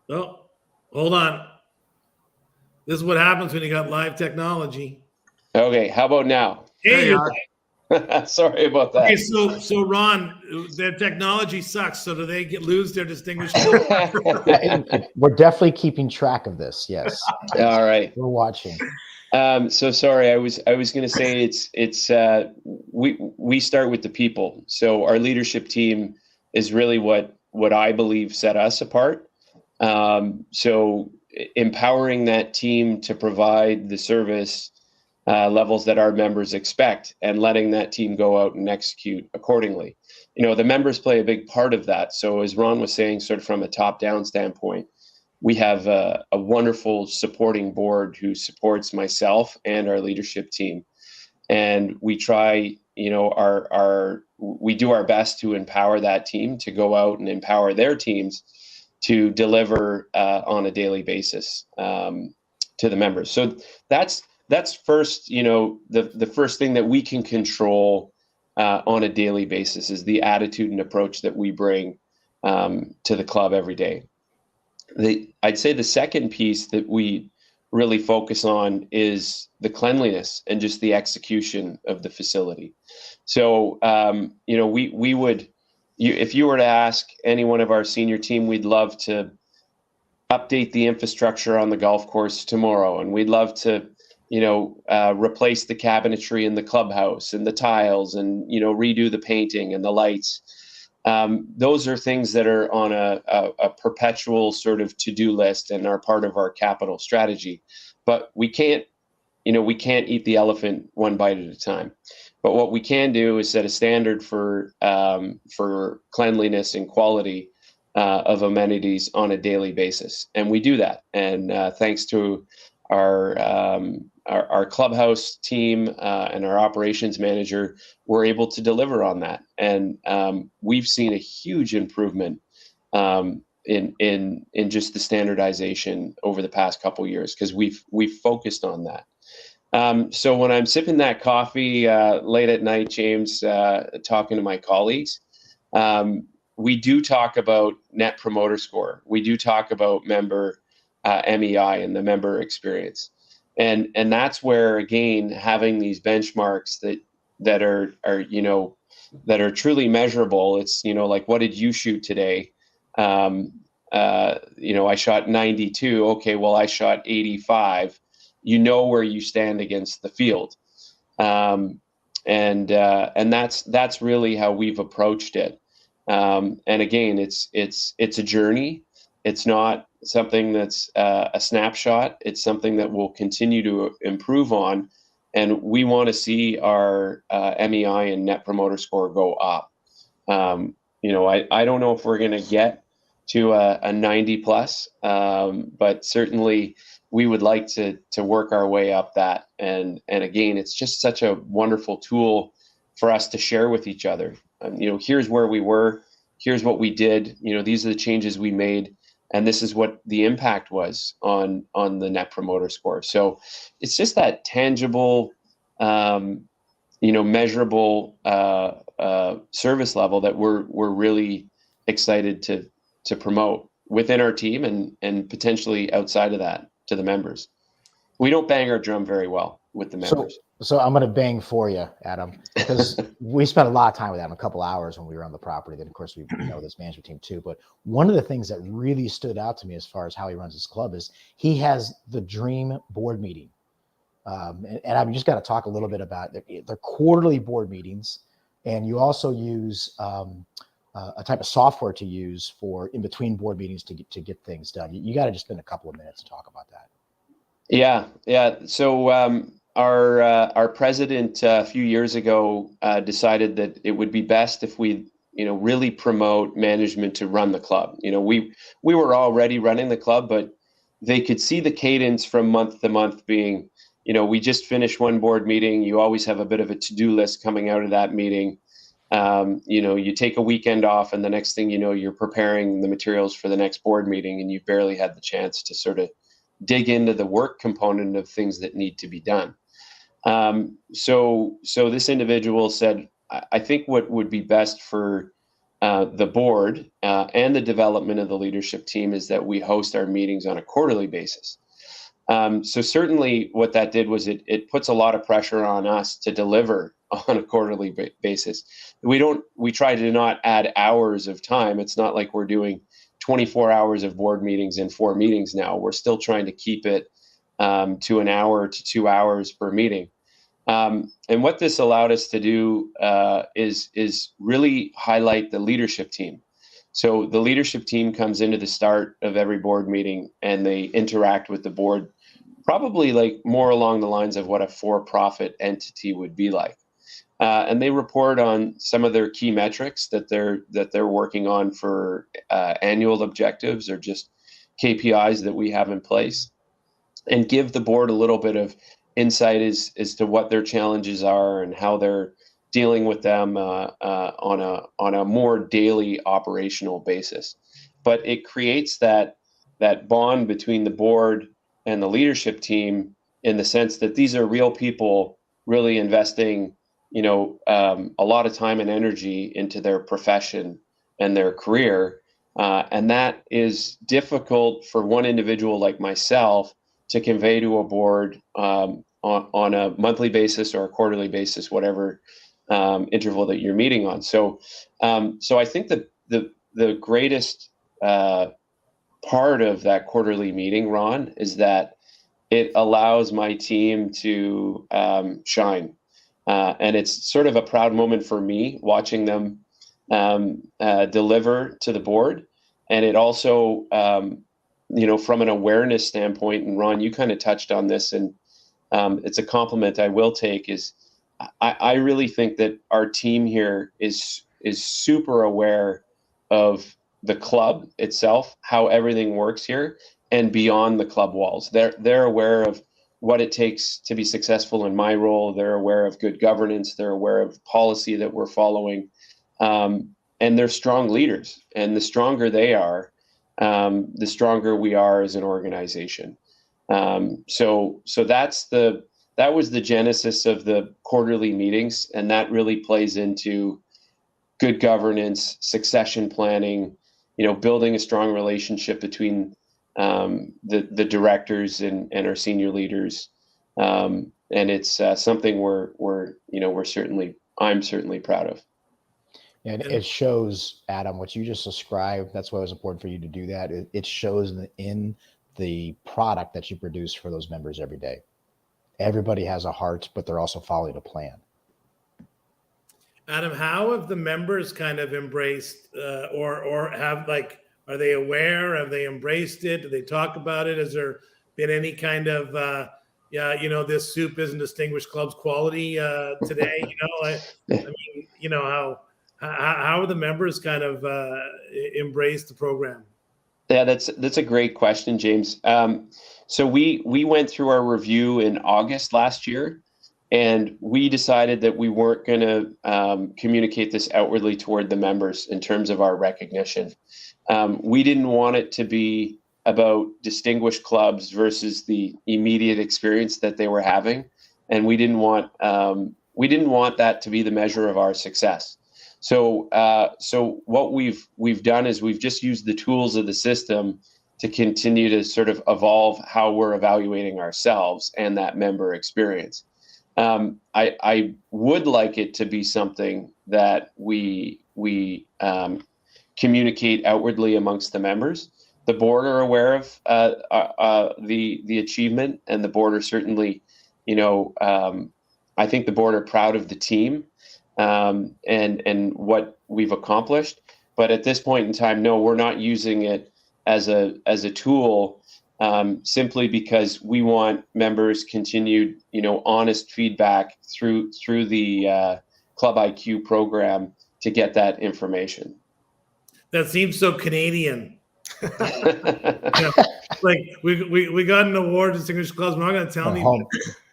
Speaker 2: Oh, hold on. This is what happens when you got live technology.
Speaker 3: Okay, how about now?
Speaker 2: Hey,
Speaker 3: sorry about that.
Speaker 2: Okay, so Ron, their technology sucks. So do they lose their distinguished?
Speaker 4: We're definitely keeping track of this. Yes.
Speaker 3: All right.
Speaker 4: We're watching.
Speaker 3: So sorry, I was going to say it's we start with the people. So our leadership team is really what I believe set us apart. So empowering that team to provide the service levels that our members expect, and letting that team go out and execute accordingly. The members play a big part of that. So as Ron was saying, sort of from a top-down standpoint, we have a wonderful supporting board who supports myself and our leadership team, and we try, we do our best to empower that team to go out and empower their teams to deliver on a daily basis to the members. So that's first, the first thing that we can control on a daily basis is the attitude and approach that we bring to the club every day. I'd say the second piece that we really focus on is the cleanliness and just the execution of the facility. So, we would, if you were to ask any one of our senior team, we'd love to update the infrastructure on the golf course tomorrow, and we'd love to replace the cabinetry in the clubhouse and the tiles, and redo the painting and the lights. Those are things that are on a perpetual sort of to-do list and are part of our capital strategy. But we can't eat the elephant one bite at a time. But what we can do is set a standard for cleanliness and quality of amenities on a daily basis, and we do that. And thanks to our clubhouse team and our operations manager, we're able to deliver on that. And we've seen a huge improvement in just the standardization over the past couple of years, because we've focused on that. So when I'm sipping that coffee late at night, James, talking to my colleagues, we do talk about Net Promoter Score. We do talk about member MEI and the member experience. And that's where, again, having these benchmarks that are truly measurable. It's, like, what did you shoot today? I shot 92. Okay, well, I shot 85. Where you stand against the field. and that's really how we've approached it. And again, it's a journey. It's not something that's a snapshot. It's something that we'll continue to improve on, and we want to see our MEI and Net Promoter Score go up. I don't know if we're going to get to a 90 plus, but certainly we would like to work our way up that. And again, it's just such a wonderful tool for us to share with each other. Here's where we were, here's what we did, these are the changes we made, and this is what the impact was on the Net Promoter Score. So it's just that tangible, measurable service level that we're really excited to promote within our team and potentially outside of that to the members. We don't bang our drum very well with the members.
Speaker 4: So I'm going to bang for you, Adam, because we spent a lot of time with Adam, a couple hours when we were on the property. Then, of course, we know this management team too. But one of the things that really stood out to me as far as how he runs his club is he has the dream board meeting. And I've just got to talk a little bit about their quarterly board meetings. And you also use a type of software to use for in between board meetings to get things done. You got to just spend a couple of minutes to talk about that.
Speaker 3: Yeah. So our president a few years ago decided that it would be best if we really promote management to run the club. We were already running the club, but they could see the cadence from month to month being, we just finished one board meeting. You always have a bit of a to-do list coming out of that meeting. You take a weekend off, and the next thing you know, you're preparing the materials for the next board meeting, and you barely had the chance to sort of dig into the work component of things that need to be done. So this individual said, I think what would be best for the board and the development of the leadership team is that we host our meetings on a quarterly basis. So certainly what that did was it puts a lot of pressure on us to deliver on a quarterly basis. We try to not add hours of time. It's not like we're doing 24 hours of board meetings in 4 meetings now. We're still trying to keep it to an hour to 2 hours per meeting. And what this allowed us to do is really highlight the leadership team. So the leadership team comes into the start of every board meeting and they interact with the board, probably like more along the lines of what a for-profit entity would be like. And they report on some of their key metrics that they're working on for annual objectives or just KPIs that we have in place, and give the board a little bit of insight as to what their challenges are and how they're dealing with them on a more daily operational basis. But it creates that bond between the board and the leadership team in the sense that these are real people really investing a lot of time and energy into their profession and their career. And that is difficult for one individual like myself to convey to a board on a monthly basis or a quarterly basis, whatever interval that you're meeting on. So I think that the greatest part of that quarterly meeting, Ron, is that it allows my team to shine. And it's sort of a proud moment for me watching them deliver to the board. And it also, from an awareness standpoint, and Ron, you kind of touched on this, and it's a compliment I will take, is I really think that our team here is super aware of the club itself, how everything works here, and beyond the club walls. They're aware of what it takes to be successful in my role. They're aware of good governance. They're aware of policy that we're following. And they're strong leaders. And the stronger they are, the stronger we are as an organization. So that was the genesis of the quarterly meetings. And that really plays into good governance, succession planning, building a strong relationship between the directors and our senior leaders, and it's something I'm certainly proud of.
Speaker 4: And it shows, Adam, what you just described. That's why it was important for you to do that. It shows in the product that you produce for those members every day. Everybody has a heart, but they're also following a plan.
Speaker 2: Adam, how have the members kind of embraced or have like, are they aware? Have they embraced it? Do they talk about it? Has there been any kind of, this soup isn't distinguished clubs quality today? I mean, how are the members kind of embraced the program?
Speaker 3: Yeah, that's a great question, James. So we went through our review in August last year, and we decided that we weren't going to communicate this outwardly toward the members in terms of our recognition. We didn't want it to be about distinguished clubs versus the immediate experience that they were having, and we didn't want that to be the measure of our success. So what we've done is we've just used the tools of the system to continue to sort of evolve how we're evaluating ourselves and that member experience. I would like it to be something that we communicate outwardly amongst the members. The board are aware of the achievement, and the board are certainly, I think the board are proud of the team and what we've accomplished. But at this point in time, no, we're not using it as a tool simply because we want members continued, honest feedback through the Club IQ program to get that information.
Speaker 2: That seems so Canadian. Like we got an award, distinguished clubs. We're not going to tell anyone.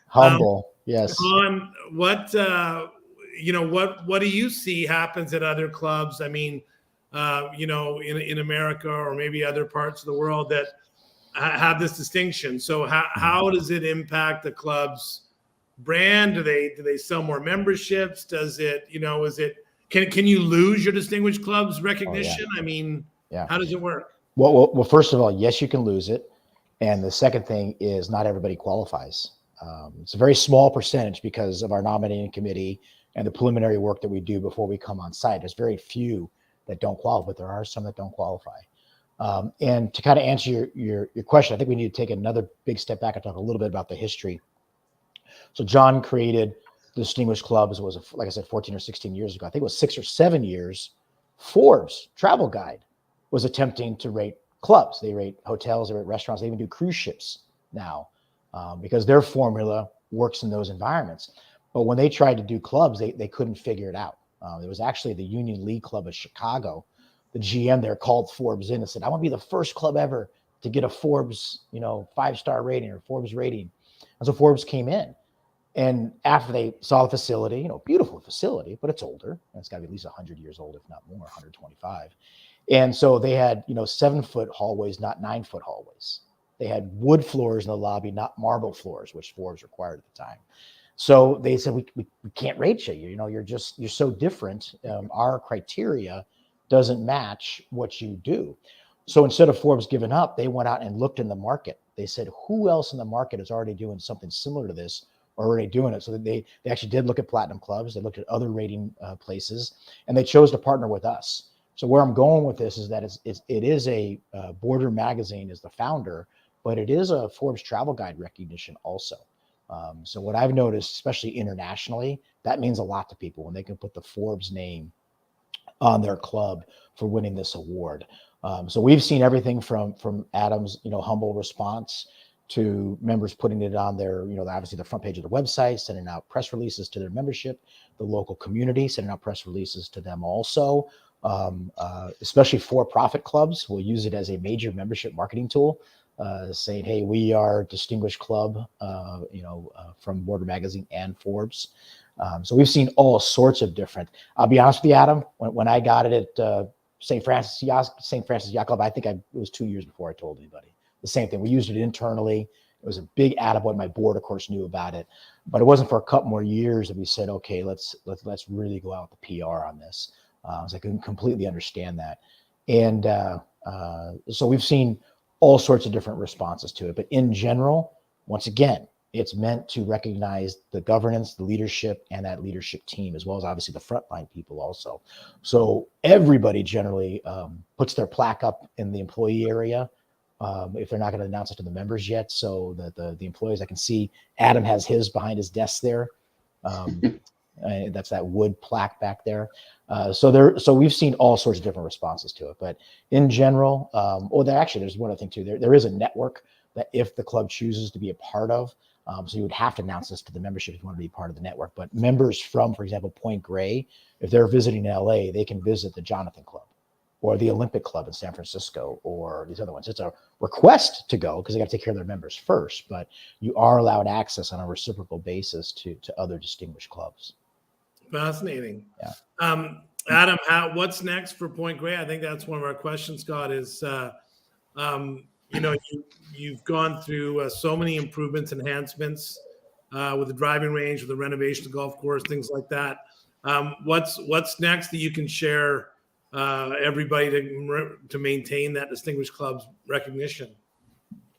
Speaker 4: Humble, yes.
Speaker 2: Ron, what do you see happens at other clubs? I mean, in America or maybe other parts of the world that have this distinction. So how does it impact the club's brand? Do they sell more memberships? Does it, is it, can you lose your distinguished club's recognition?
Speaker 4: Oh, yeah.
Speaker 2: I mean,
Speaker 4: yeah.
Speaker 2: How does it work?
Speaker 4: Well, first of all, yes, you can lose it. And the second thing is not everybody qualifies. It's a very small percentage because of our nominating committee and the preliminary work that we do before we come on site. There's very few that don't qualify, but there are some that don't qualify. And to kind of answer your question, I think we need to take another big step back and talk a little bit about the history. So John created the Distinguished Clubs, like I said, 14 or 16 years ago. I think it was 6 or 7 years. Forbes Travel Guide was attempting to rate clubs. They rate hotels, they rate restaurants, they even do cruise ships now because their formula works in those environments. But when they tried to do clubs, they couldn't figure it out. It was actually the Union League Club of Chicago. The GM there called Forbes in and said, I want to be the first club ever to get a Forbes, 5-star rating or Forbes rating. And so Forbes came in. And after they saw the facility, beautiful facility, but it's older. And it's got to be at least 100 years old, if not more, 125. And so they had, 7-foot hallways, not 9-foot hallways. They had wood floors in the lobby, not marble floors, which Forbes required at the time. So they said, we can't rate you. You're so different. Our criteria doesn't match what you do. So instead of Forbes giving up, they went out and looked in the market. They said, who else in the market is already doing something similar to this or already doing it? So that they actually did look at platinum clubs. They looked at other rating places, and they chose to partner with us. So where I'm going with this is that it is a BoardRoom magazine is the founder, but it is a Forbes Travel Guide recognition also. So what I've noticed, especially internationally, that means a lot to people when they can put the Forbes name on their club for winning this award. So we've seen everything from Adam's, humble response to members putting it on their, obviously the front page of the website, sending out press releases to their membership, the local community, sending out press releases to them also. Especially for-profit clubs will use it as a major membership marketing tool, saying, hey, we are a distinguished club, from BoardRoom Magazine and Forbes. So we've seen all sorts of different. I'll be honest with you, Adam, when I got it at St. Francis Yacht Club, I think it was 2 years before I told anybody. The same thing. We used it internally. It was a big attaboy. My board, of course, knew about it, but it wasn't for a couple more years that we said, okay, let's really go out with the PR on this. So I can completely understand that. And so we've seen all sorts of different responses to it. But in general, once again, it's meant to recognize the governance, the leadership, and that leadership team, as well as obviously the frontline people also. So everybody generally puts their plaque up in the employee area if they're not going to announce it to the members yet. So that the employees, I can see Adam has his behind his desk there. That's that wood plaque back there. So we've seen all sorts of different responses to it. But in general, there's one other thing too. There is a network that if the club chooses to be a part of, so you would have to announce this to the membership if you want to be part of the network. But members from, for example, Point Grey, if they're visiting LA, they can visit the Jonathan Club or the Olympic Club in San Francisco or these other ones. It's a request to go because they got to take care of their members first, but you are allowed access on a reciprocal basis to other distinguished clubs.
Speaker 2: Fascinating.
Speaker 4: Yeah.
Speaker 2: Adam, what's next for Point Grey? I think that's one of our questions, Scott, is, you've gone through so many improvements, enhancements with the driving range, with the renovation of the golf course, things like that. What's next that you can share everybody to maintain that distinguished club's recognition?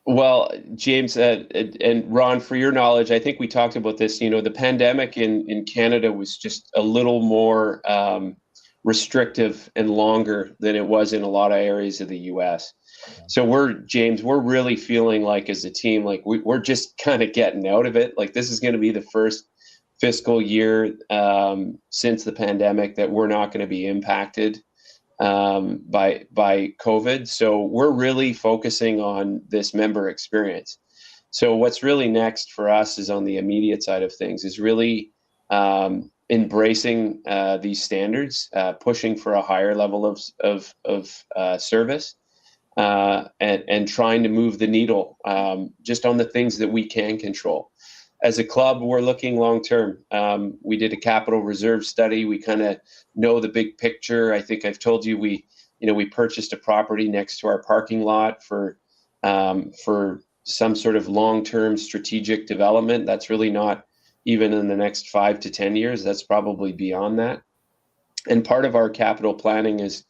Speaker 3: Well, James and Ron, for your knowledge, I think we talked about this. The pandemic in Canada was just a little more restrictive and longer than it was in a lot of areas of the U.S. So we're really feeling like as a team, like we're just kind of getting out of it. Like this is going to be the first fiscal year since the pandemic that we're not going to be impacted by COVID. So we're really focusing on this member experience. So what's really next for us is on the immediate side of things is really embracing these standards, pushing for a higher level of service, and trying to move the needle just on the things that we can control. As a club, we're looking long term. We did a capital reserve study. We kind of know the big picture. I think I've told you we purchased a property next to our parking lot for some sort of long-term strategic development. That's really not even in the next 5 to 10 years. That's probably beyond that. And part of our capital planning is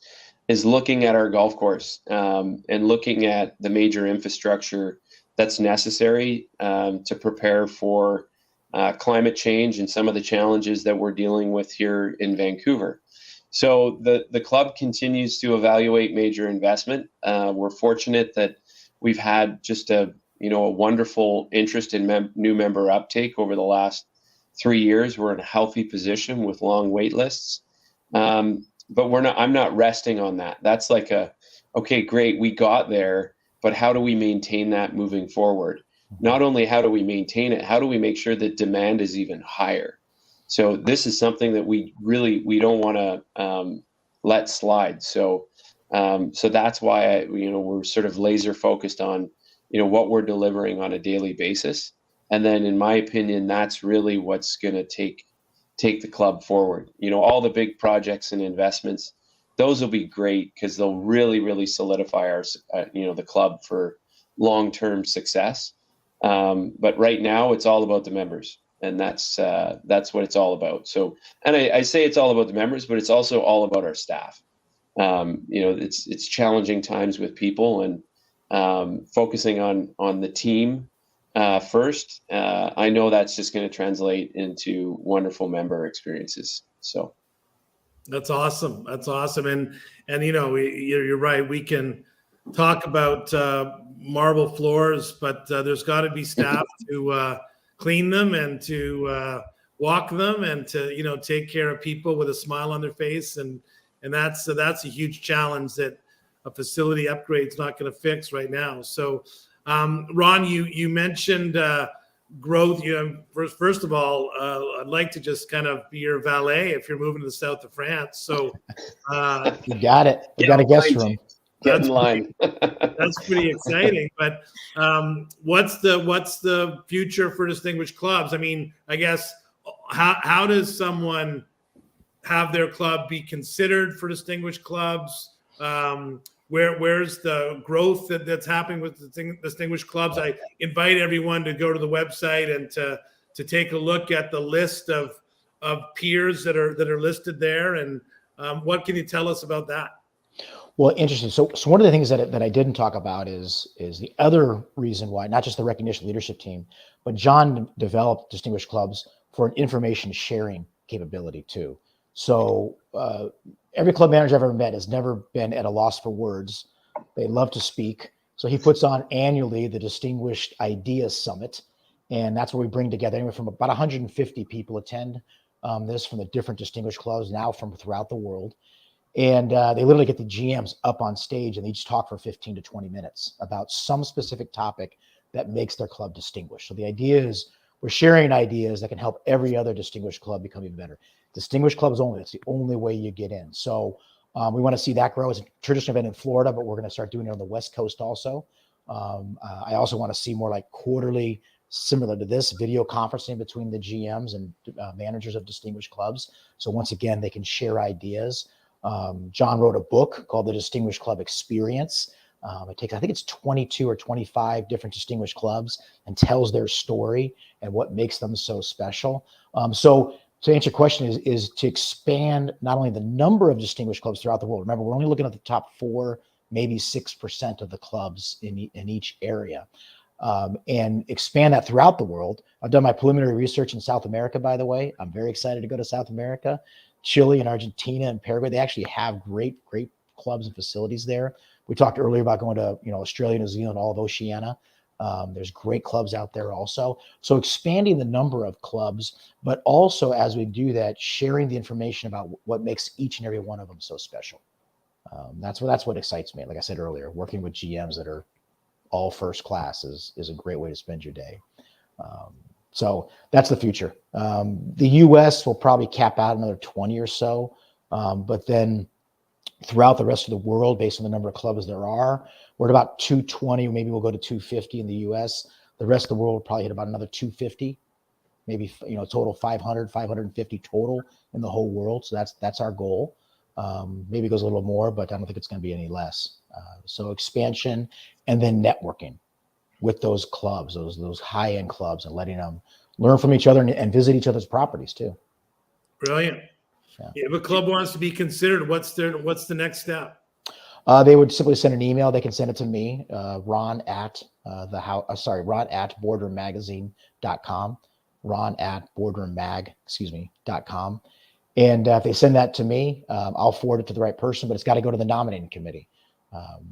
Speaker 3: looking at our golf course and looking at the major infrastructure that's necessary to prepare for climate change and some of the challenges that we're dealing with here in Vancouver. So the club continues to evaluate major investment. We're fortunate that we've had just a wonderful interest in new member uptake over the last 3 years. We're in a healthy position with long wait lists. But I'm not resting on that. That's like okay, great, we got there. But how do we maintain that moving forward? Not only how do we maintain it, how do we make sure that demand is even higher? So this is something that we don't want to let slide. So that's why we're sort of laser focused on what we're delivering on a daily basis. And then, in my opinion, that's really what's going to take the club forward. All the big projects and investments, those will be great because they'll really, really solidify our, the club for long-term success. But right now, it's all about the members, and that's what it's all about. So, and I say it's all about the members, but it's also all about our staff. It's challenging times with people, and focusing on the team first. I know that's just going to translate into wonderful member experiences. So.
Speaker 2: That's awesome. And you're right. We can talk about marble floors, but there's got to be staff to clean them and to walk them and to take care of people with a smile on their face, and that's a huge challenge that a facility upgrade is not going to fix right now. So, Ron, you mentioned growth. First of all, I'd like to just kind of be your valet if you're moving to the south of France. So
Speaker 4: you got it. You got a guest room.
Speaker 3: Get in line.
Speaker 2: That's pretty exciting. But what's the future for distinguished clubs? I mean, I guess how does someone have their club be considered for distinguished clubs? Where's the growth that's happening with the distinguished clubs? I invite everyone to go to the website and to take a look at the list of peers that are listed there. And what can you tell us about that?
Speaker 4: Well, interesting. So one of the things that I didn't talk about is the other reason why, not just the recognition leadership team, but John developed distinguished clubs for an information sharing capability too. So every club manager I've ever met has never been at a loss for words. They love to speak. So he puts on annually the Distinguished Ideas Summit. And that's where we bring together anywhere from about 150 people attend. this from the different distinguished clubs, now from throughout the world. And they literally get the GMs up on stage and they each talk for 15 to 20 minutes about some specific topic that makes their club distinguished. So the idea is we're sharing ideas that can help every other distinguished club become even better. Distinguished clubs only, that's the only way you get in. So we want to see that grow. It's a traditional event in Florida, but we're going to start doing it on the West Coast also. I also want to see more like quarterly, similar to this, video conferencing between the GMs and managers of distinguished clubs. So once again, they can share ideas. John wrote a book called The Distinguished Club Experience. It takes, I think it's 22 or 25 different distinguished clubs and tells their story and what makes them so special. So to answer your question is to expand not only the number of distinguished clubs throughout the world. Remember, we're only looking at the top 4, maybe 6% of the clubs in each area. And expand that throughout the world. I've done my preliminary research in South America, by the way. I'm very excited to go to South America. Chile and Argentina and Paraguay, they actually have great clubs and facilities there. We talked earlier about going to Australia, New Zealand, all of Oceania. There's great clubs out there also. So expanding the number of clubs, but also as we do that, sharing the information about what makes each and every one of them so special. That's what excites me. Like I said earlier, working with GMs that are all first class is a great way to spend your day. So that's the future. The US will probably cap out another 20 or so, but then throughout the rest of the world, based on the number of clubs there are, we're at about 220, maybe we'll go to 250 in the US. The rest of the world will probably hit about another 250, maybe total 500, 550 total in the whole world. So that's our goal. Maybe it goes a little more, but I don't think it's going to be any less. So expansion and then networking with those clubs, those high-end clubs, and letting them learn from each other and visit each other's properties too.
Speaker 2: Brilliant. Yeah. If a club wants to be considered, what's the next step?
Speaker 4: They would simply send an email. They can send it to me, Ron at BoardRoomMagazine.com, Ron at BoardRoomMag.com. And if they send that to me, I'll forward it to the right person, but it's got to go to the nominating committee.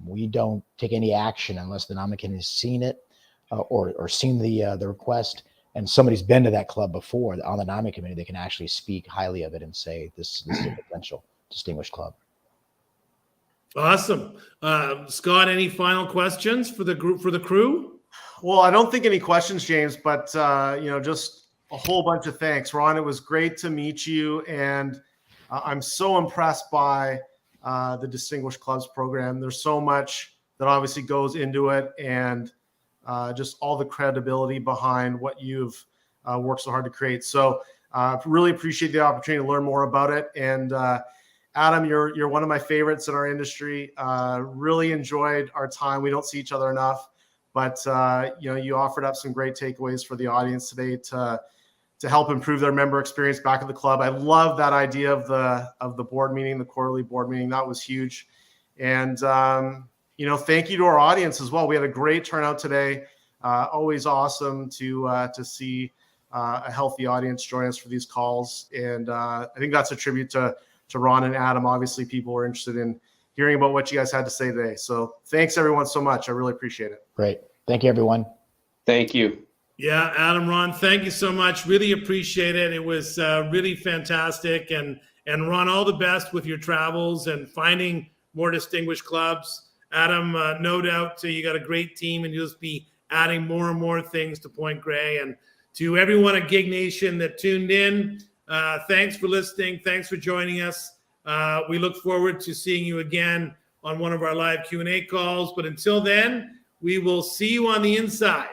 Speaker 4: We don't take any action unless the nominating committee has seen it or seen the request, and somebody's been to that club before. On the nominating committee, they can actually speak highly of it and say this is a potential distinguished club.
Speaker 2: Awesome. Scott, any final questions for the group, for the crew?
Speaker 1: Well, I don't think any questions, James, but just a whole bunch of thanks, Ron. It was great to meet you, and I'm so impressed by the Distinguished Clubs program. There's so much that obviously goes into it, and just all the credibility behind what you've worked so hard to create. So really appreciate the opportunity to learn more about it. And Adam, you're one of my favorites in our industry. Really enjoyed our time. We don't see each other enough, but you offered up some great takeaways for the audience today to help improve their member experience back at the club. I love that idea of the board meeting, the quarterly board meeting. That was huge. And thank you to our audience as well. We had a great turnout today. Always awesome to see a healthy audience join us for these calls. And I think that's a tribute to Ron and Adam. Obviously, people were interested in hearing about what you guys had to say today. So thanks everyone so much. I really appreciate it.
Speaker 4: Great. Thank you, everyone.
Speaker 3: Thank you.
Speaker 2: Yeah, Adam, Ron, thank you so much. Really appreciate it. It was really fantastic. And Ron, all the best with your travels and finding more distinguished clubs. Adam, no doubt you got a great team, and you'll just be adding more and more things to Point Grey. And to everyone at Gig Nation that tuned in, thanks for listening. Thanks for joining us. We look forward to seeing you again on one of our live Q&A calls. But until then, we will see you on the inside.